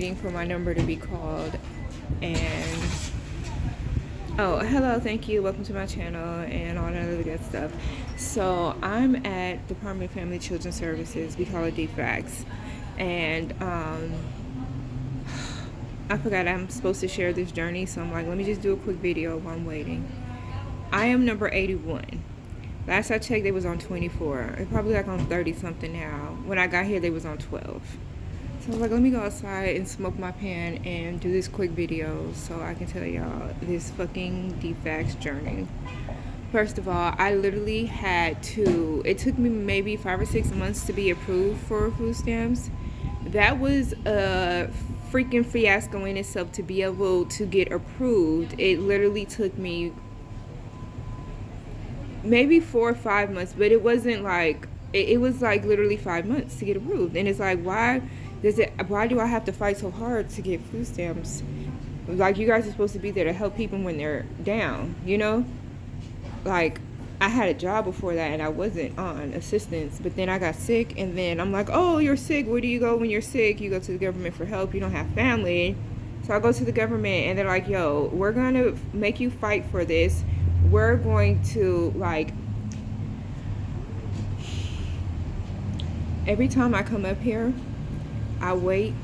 waiting for my number to be called, and oh, hello, thank you, welcome to my channel, and all that other good stuff. So I'm at Department of Family Children Services, we call it DFCS, and I forgot I'm supposed to share this journey, so I'm like, let me just do a quick video while I'm waiting. I am number 81. Last I checked, they was on 24. They're probably like on 30 something now. When I got here, they was on 12. So I was like, let me go outside and smoke my pen and do this quick video so I can tell y'all this fucking DFCS journey. First of all, I literally had to, it took me maybe 5 or 6 months to be approved for food stamps. That was a freaking fiasco in itself to be able to get approved. It literally took me maybe 4 or 5 months, but it wasn't like, it was like literally 5 months to get approved. And it's like, why do I have to fight so hard to get food stamps? Like, you guys are supposed to be there to help people when they're down, you know? Like, I had a job before that and I wasn't on assistance, but then I got sick, and then I'm like, oh, you're sick, where do you go when you're sick? You go to the government for help, you don't have family. So I go to the government and they're like, yo, we're gonna make you fight for this. We're going to, like, every time I come up here, I wait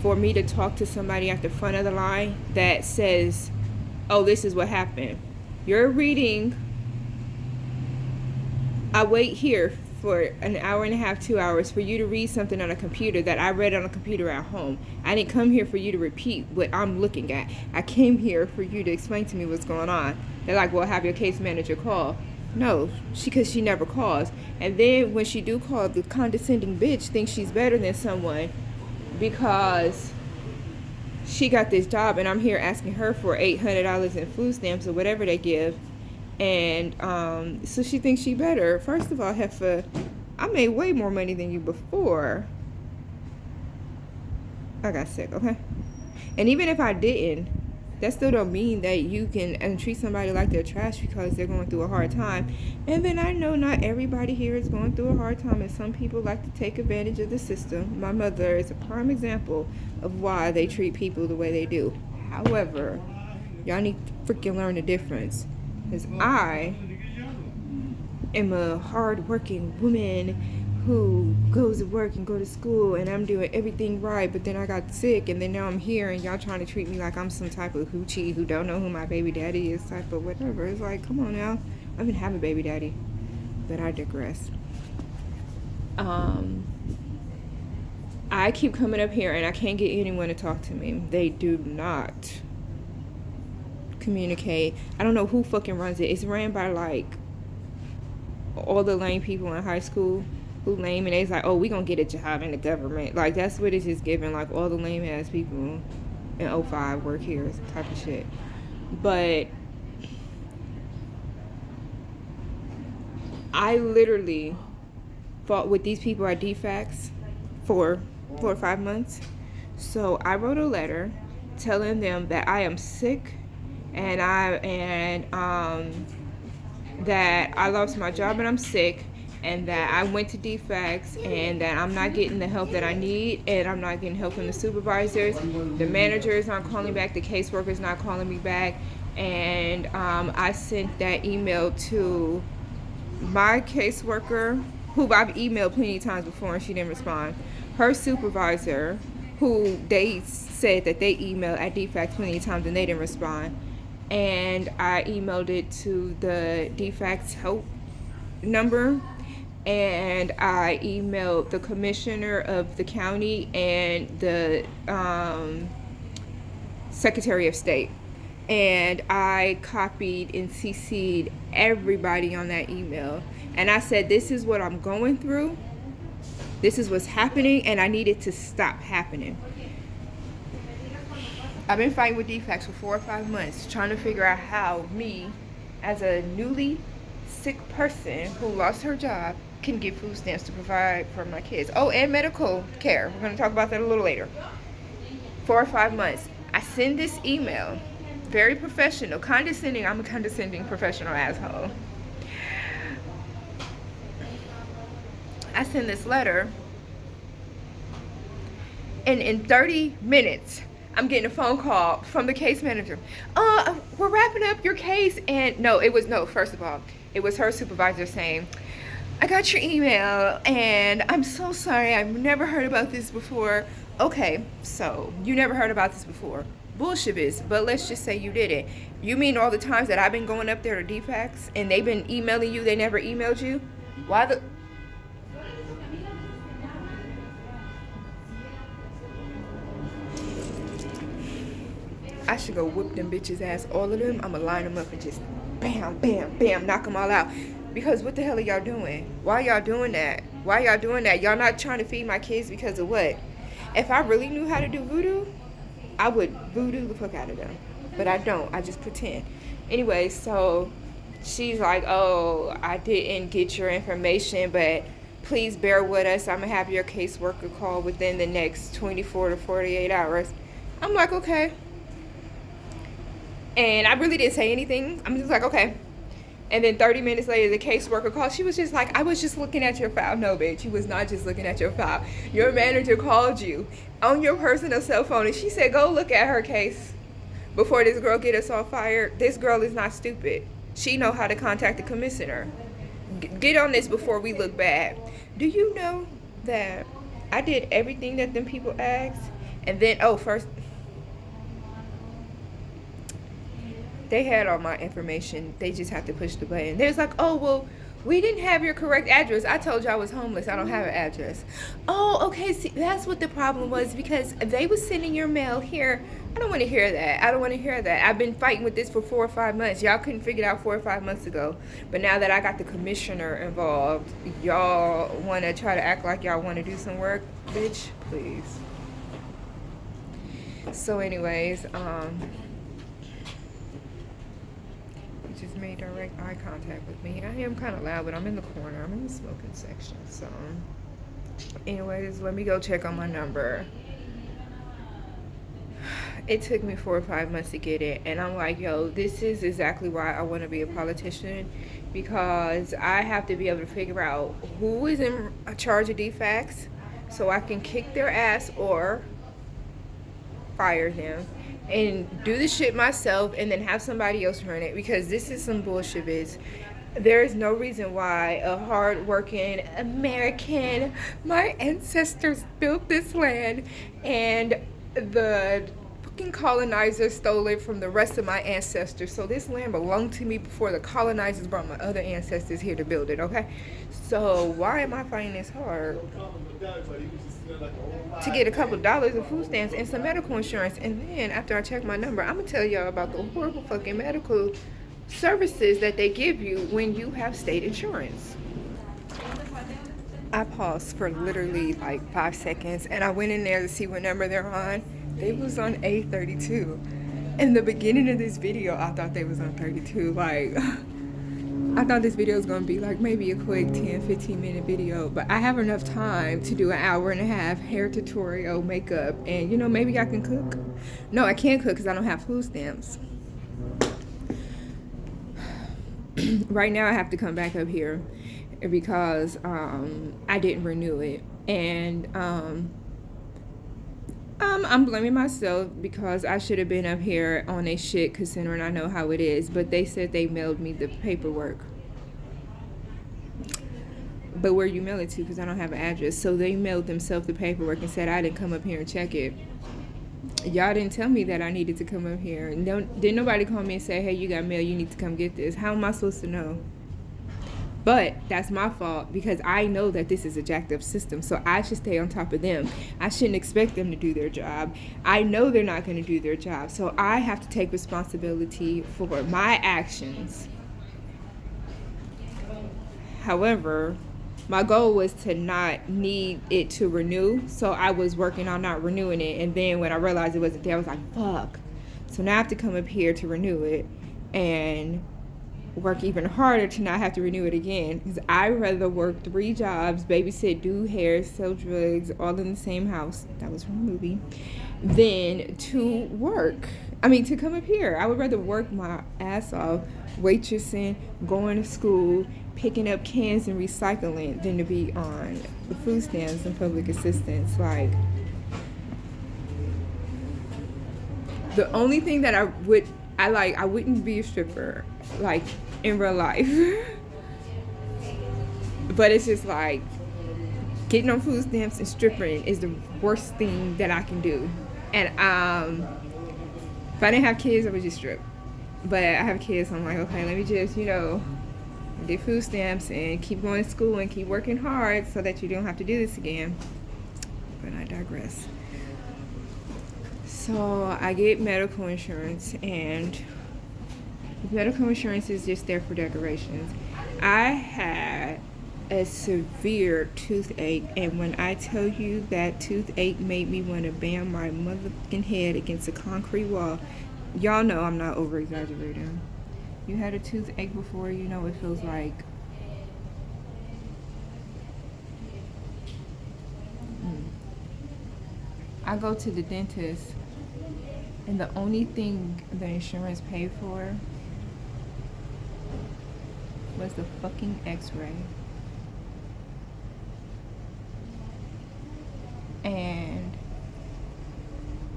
for me to talk to somebody at the front of the line that says, oh, this is what happened. You're reading. I wait here for an hour and a half, 2 hours for you to read something on a computer that I read on a computer at home. I didn't come here for you to repeat what I'm looking at. I came here for you to explain to me what's going on. They're like, well, have your case manager call. No, because she never calls. And then when she do call, the condescending bitch thinks she's better than someone because she got this job, and I'm here asking her for $800 in food stamps or whatever they give. And so she thinks she better. First of all, Heffa, I made way more money than you before I got sick, okay? And even if I didn't, that still don't mean that you can treat somebody like they're trash because they're going through a hard time. And then I know not everybody here is going through a hard time, and some people like to take advantage of the system. My mother is a prime example of why they treat people the way they do. However, y'all need to freaking learn the difference. Because I am a hard-working woman who goes to work and go to school, and I'm doing everything right, but then I got sick, and then now I'm here, and y'all trying to treat me like I'm some type of hoochie who don't know who my baby daddy is, type of whatever. It's like, come on now. I even have a baby daddy, but I digress. I keep coming up here, and I can't get anyone to talk to me. They do not communicate. I don't know who fucking runs it. It's ran by, like, all the lame people in high school who lame, and they's like, oh, we gonna get a job in the government. Like, that's what it's just giving. Like, all the lame ass people in 05 work here, type of shit. But I literally fought with these people at DFCS for 4 or 5 months. So I wrote a letter telling them that I am sick, and that I lost my job and I'm sick, and that I went to DFCS, and that I'm not getting the help that I need, and I'm not getting help from the supervisors. The manager is not calling back, the caseworker is not calling me back, and I sent that email to my caseworker, who I've emailed plenty of times before and she didn't respond. Her supervisor, who they said that they emailed at DFCS plenty of times and they didn't respond. And I emailed it to the DFCS help number, and I emailed the commissioner of the county and the Secretary of State. And I copied and CC'd everybody on that email. And I said, this is what I'm going through. This is what's happening, and I need it to stop happening. I've been fighting with DFCS for 4 or 5 months, trying to figure out how me, as a newly sick person who lost her job, can get food stamps to provide for my kids. Oh, and medical care. We're going to talk about that a little later. 4 or 5 months. I send this email, very professional, condescending. I'm a condescending professional asshole. I send this letter And in 30 minutes, I'm getting a phone call from the case manager. We're wrapping up your case. And first of all, it was her supervisor saying, I got your email and I'm so sorry. I've never heard about this before. Okay, so you never heard about this before. Bullshit is, but let's just say you did it. You mean all the times that I've been going up there to DFCS and they've been emailing you, they never emailed you? Why the... I should go whoop them bitches ass, all of them. I'ma line them up and just bam, bam, bam, knock them all out. Because what the hell are y'all doing? Why y'all doing that? Why y'all doing that? Y'all not trying to feed my kids because of what? If I really knew how to do voodoo, I would voodoo the fuck out of them. But I don't. I just pretend. Anyway, so she's like, oh, I didn't get your information, but please bear with us. I'm going to have your caseworker call within the next 24 to 48 hours. I'm like, okay. And I really didn't say anything. I'm just like, okay. And then 30 minutes later, the caseworker called. She was just like, I was just looking at your file. No, bitch, you was not just looking at your file. Your manager called you on your personal cell phone, and she said, go look at her case before this girl get us all fired. This girl is not stupid. She know how to contact the commissioner. Get on this before we look bad. Do you know that I did everything that them people asked? And then, first... they had all my information. They just have to push the button. They was like, oh, well, we didn't have your correct address. I told you I was homeless. I don't have an address. Oh, okay. See, that's what the problem was, because they was sending your mail here. I don't want to hear that. I don't want to hear that. I've been fighting with this for 4 or 5 months. Y'all couldn't figure it out 4 or 5 months ago. But now that I got the commissioner involved, y'all want to try to act like y'all want to do some work? Bitch, please. So anyways, just made direct eye contact with me. I am kind of loud, but I'm in the corner. I'm in the smoking section. So anyways, let me go check on my number. It took me 4 or 5 months to get it, and I'm like, yo, this is exactly why I want to be a politician, because I have to be able to figure out who is in charge of DFCS so I can kick their ass or fire them and do the shit myself and then have somebody else run it, because this is some bullshit, bitch. There is no reason why a hard-working American, my ancestors built this land and the fucking colonizers stole it from the rest of my ancestors. So this land belonged to me before the colonizers brought my other ancestors here to build it, okay? So why am I fighting this hard to get a couple dollars of food stamps and some medical insurance? And then after I check my number, I'm gonna tell y'all about the horrible fucking medical services that they give you when you have state insurance. I paused for literally like 5 seconds and I went in there to see what number they're on. They was on A32. In the beginning of this video, I thought they was on 32. Like, I thought this video was gonna be like maybe a quick 10-15 minute video, but I have enough time to do an hour and a half hair tutorial, makeup, and maybe I can cook. No, I can't cook because I don't have food stamps. Right now I have to come back up here because I didn't renew it, and I'm blaming myself because I should have been up here on a shit, considering I know how it is. But they said they mailed me the paperwork. But where you mail it to? Because I don't have an address. So they mailed themselves the paperwork and said I didn't come up here and check it. Y'all didn't tell me that I needed to come up here. Didn't nobody call me and say, hey, you got mail, you need to come get this. How am I supposed to know? But that's my fault because I know that this is a jacked up system, so I should stay on top of them. I shouldn't expect them to do their job. I know they're not going to do their job, so I have to take responsibility for my actions. However, my goal was to not need it to renew, so I was working on not renewing it, and then when I realized it wasn't there, I was like, fuck. So now I have to come up here to renew it and work even harder to not have to renew it again, because I'd rather work 3 jobs, babysit, do hair, sell drugs, all in the same house, that was from a movie, than to come up here. I would rather work my ass off waitressing, going to school, picking up cans and recycling than to be on the food stamps and public assistance. Like, The only thing that I wouldn't be a stripper, like, in real life. But it's just like, getting on food stamps and stripping is the worst thing that I can do. And if I didn't have kids, I would just strip. But I have kids, so I'm like, okay, let me just, get food stamps and keep going to school and keep working hard so that you don't have to do this again. But I digress. So I get medical insurance, and medical insurance is just there for decorations. I had a severe toothache, and when I tell you that toothache made me want to bang my motherfucking head against a concrete wall, y'all know I'm not over exaggerating. You had a toothache before, you know it feels like. I go to the dentist, and the only thing the insurance paid for was the fucking x-ray. And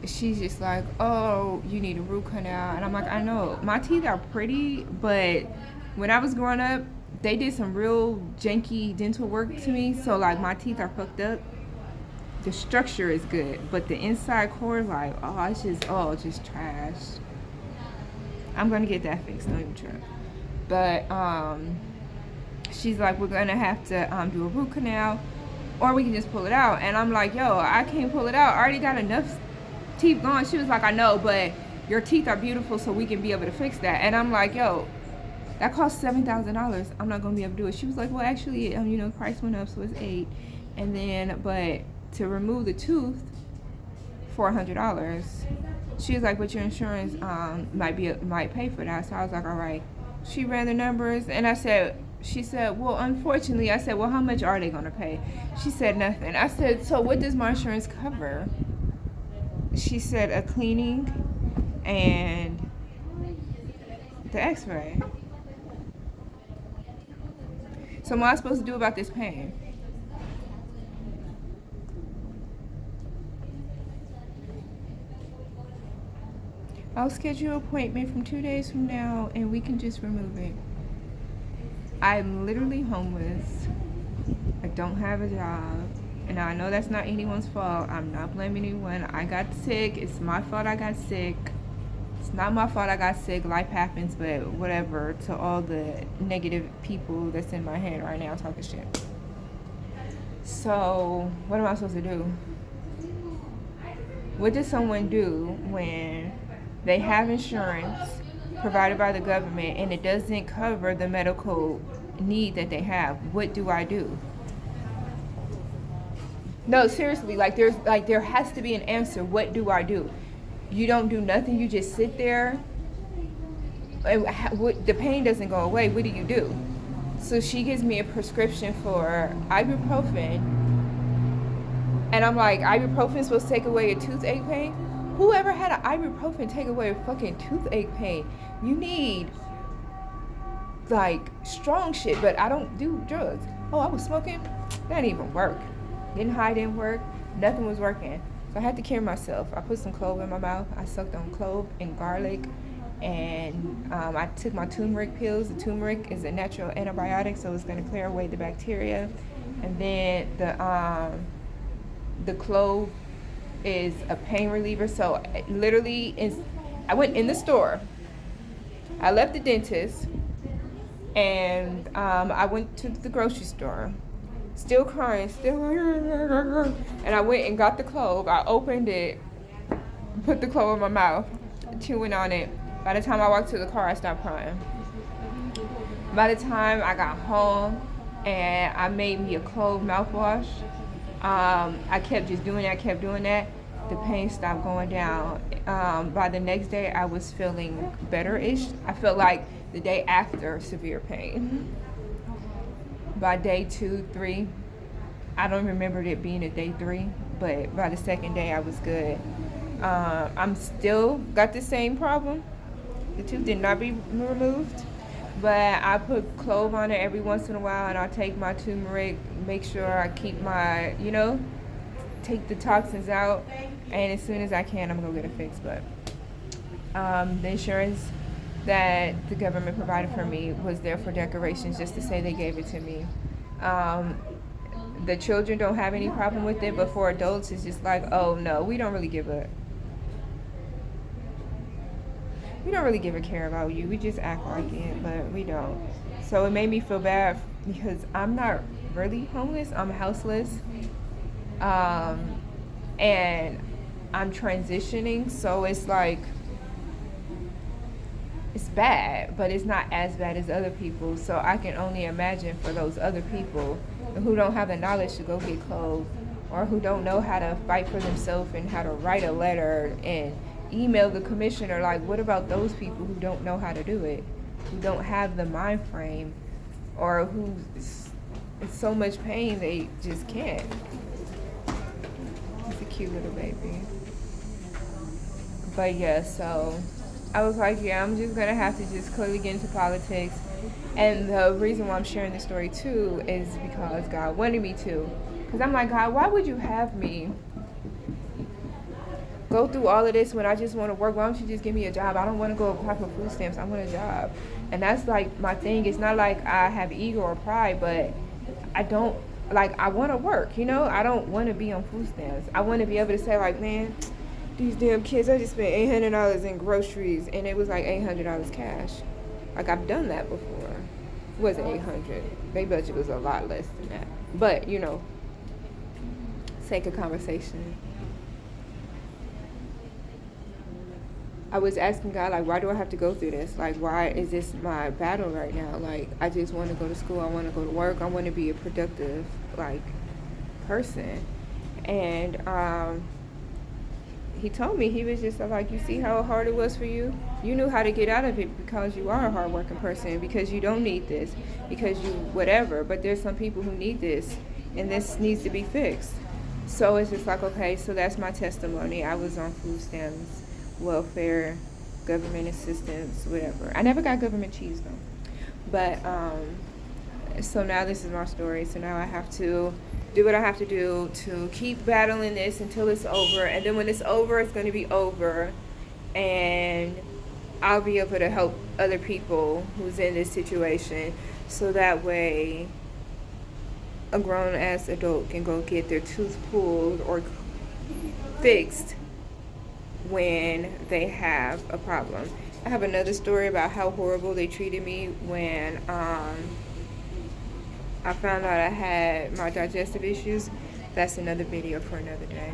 she's just like, oh, you need a root canal. And I'm like, I know, my teeth are pretty, but when I was growing up, they did some real janky dental work to me. So like, my teeth are fucked up. The structure is good, but the inside core, like, it's just trash. I'm gonna get that fixed, don't even trip. But she's like, we're gonna have to do a root canal, or we can just pull it out. And I'm like, yo, I can't pull it out. I already got enough teeth gone. She was like, I know, but your teeth are beautiful, so we can be able to fix that. And I'm like, yo, that costs $7,000. I'm not gonna be able to do it. She was like, well, actually, the price went up, so it's $8,000. And then, but to remove the tooth, $400. She was like, but your insurance might pay for that. So I was like, all right. She ran the numbers, and she said, well, unfortunately, I said, well, how much are they gonna pay? She said nothing. I said, so what does my insurance cover? She said a cleaning and the x-ray. So what am I supposed to do about this pain? I'll schedule an appointment from 2 days from now, and we can just remove it. I'm literally homeless. I don't have a job. And I know that's not anyone's fault. I'm not blaming anyone. I got sick. It's my fault I got sick. It's not my fault I got sick. Life happens, but whatever. To all the negative people that's in my head right now talking shit. So, what am I supposed to do? What does someone do when they have insurance provided by the government and it doesn't cover the medical need that they have? What do I do? No, seriously, there has to be an answer. What do I do? You don't do nothing. You just sit there. The pain doesn't go away. What do you do? So she gives me a prescription for ibuprofen, and I'm like, ibuprofen is supposed to take away a toothache pain? Whoever had an ibuprofen take away a fucking toothache pain? You need like strong shit. But I don't do drugs. Oh, I was smoking. That didn't even work. Getting high didn't work. Nothing was working. So I had to cure myself. I put some clove in my mouth. I sucked on clove and garlic. And I took my turmeric pills. The turmeric is a natural antibiotic, so it's going to clear away the bacteria. And then the clove is a pain reliever. So literally, I went in the store. I left the dentist. And I went to the grocery store. Still crying, and I went and got the clove. I opened it, put the clove in my mouth, chewing on it. By the time I walked to the car, I stopped crying. By the time I got home and I made me a clove mouthwash, I kept just doing that. The pain stopped going down. By the next day, I was feeling better-ish. I felt like the day after severe pain. By day 2, 3, I don't remember it being a day 3, but by the second day I was good. I'm still got the same problem. The tooth did not be removed, but I put clove on it every once in a while, and I'll take my turmeric, make sure I keep my, take the toxins out, and as soon as I can, I'm gonna get it fixed. But The insurance that the government provided for me was there for decorations, just to say they gave it to me. The children don't have any problem with it, but for adults, it's just like, oh no, we don't really give a care about you. We just act like it, but we don't. So it made me feel bad because I'm not really homeless. I'm houseless, and I'm transitioning. So it's like, it's bad, but it's not as bad as other people. So I can only imagine for those other people who don't have the knowledge to go get clothes, or who don't know how to fight for themselves and how to write a letter and email the commissioner. Like, what about those people who don't know how to do it, who don't have the mind frame, or who in so much pain they just can't? It's a cute little baby. But yeah, so I was like, yeah, I'm just gonna have to just clearly get into politics. And the reason why I'm sharing this story too is because God wanted me to. Because I'm like, God, why would you have me go through all of this when I just want to work? Why don't you just give me a job? I don't want to go apply for food stamps. I want a job. And that's like my thing. It's not like I have ego or pride, but I don't, like, I want to work, you know? I don't want to be on food stamps. I want to be able to say, like, man, these damn kids, I just spent $800 in groceries, and it was like $800 cash. Like, I've done that before. It wasn't 800. Their budget was a lot less than that. But, you know, sake of conversation. I was asking God, like, why do I have to go through this? Like, why is this my battle right now? Like, I just want to go to school. I want to go to work. I want to be a productive, like, person. And he told me, he was just like, you see how hard it was for you? You knew how to get out of it because you are a hardworking person, because you don't need this, because you whatever. But there's some people who need this, and this needs to be fixed. So it's just like, okay, so that's my testimony. I was on food stamps, welfare, government assistance, whatever. I never got government cheese though. But so now this is my story. So now I have to do what I have to do to keep battling this until it's over. And then when it's over, it's going to be over. And I'll be able to help other people who's in this situation. So that way a grown-ass adult can go get their tooth pulled or fixed when they have a problem. I have another story about how horrible they treated me when I found out I had my digestive issues. That's another video for another day.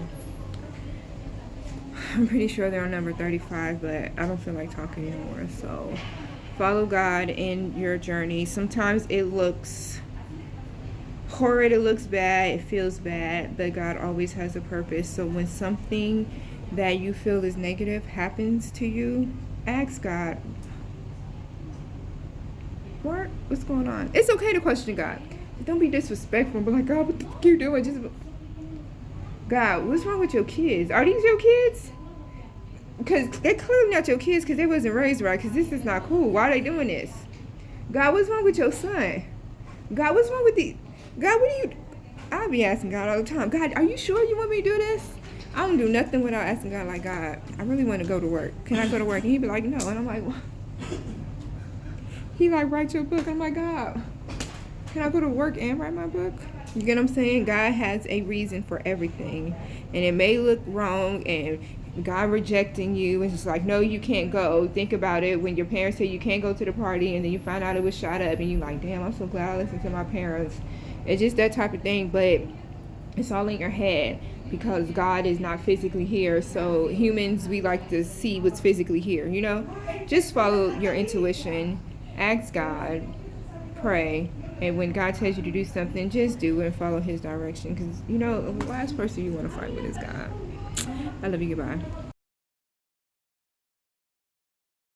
I'm pretty sure they're on number 35, but I don't feel like talking anymore. So follow God in your journey. Sometimes it looks horrid, it looks bad, it feels bad, but God always has a purpose. So when something that you feel is negative happens to you, ask God, what's going on? It's okay to question God. Don't be disrespectful, but like, God, what the fuck you doing? Just, God, what's wrong with your kids? Are these your kids? Because they're clearly not your kids, because they wasn't raised right, because this is not cool. Why are they doing this? God, what's wrong with your son? God, what's wrong with the... God, what do you... I be asking God all the time, God, are you sure you want me to do this? I don't do nothing without asking God, like, God, I really want to go to work. Can I go to work? And he'd be like, no. And I'm like, what? He like, write your book. I'm like, God, can I go to work and write my book? You get what I'm saying? God has a reason for everything. And it may look wrong and God rejecting you. It's just like, no, you can't go. Think about it. When your parents say you can't go to the party and then you find out it was shot up and you're like, damn, I'm so glad I listened to my parents. It's just that type of thing. But it's all in your head because God is not physically here. So humans, we like to see what's physically here, you know? Just follow your intuition. Ask God. Pray. And when God tells you to do something, just do it and follow his direction. Because, you know, the last person you want to fight with is God. I love you. Goodbye.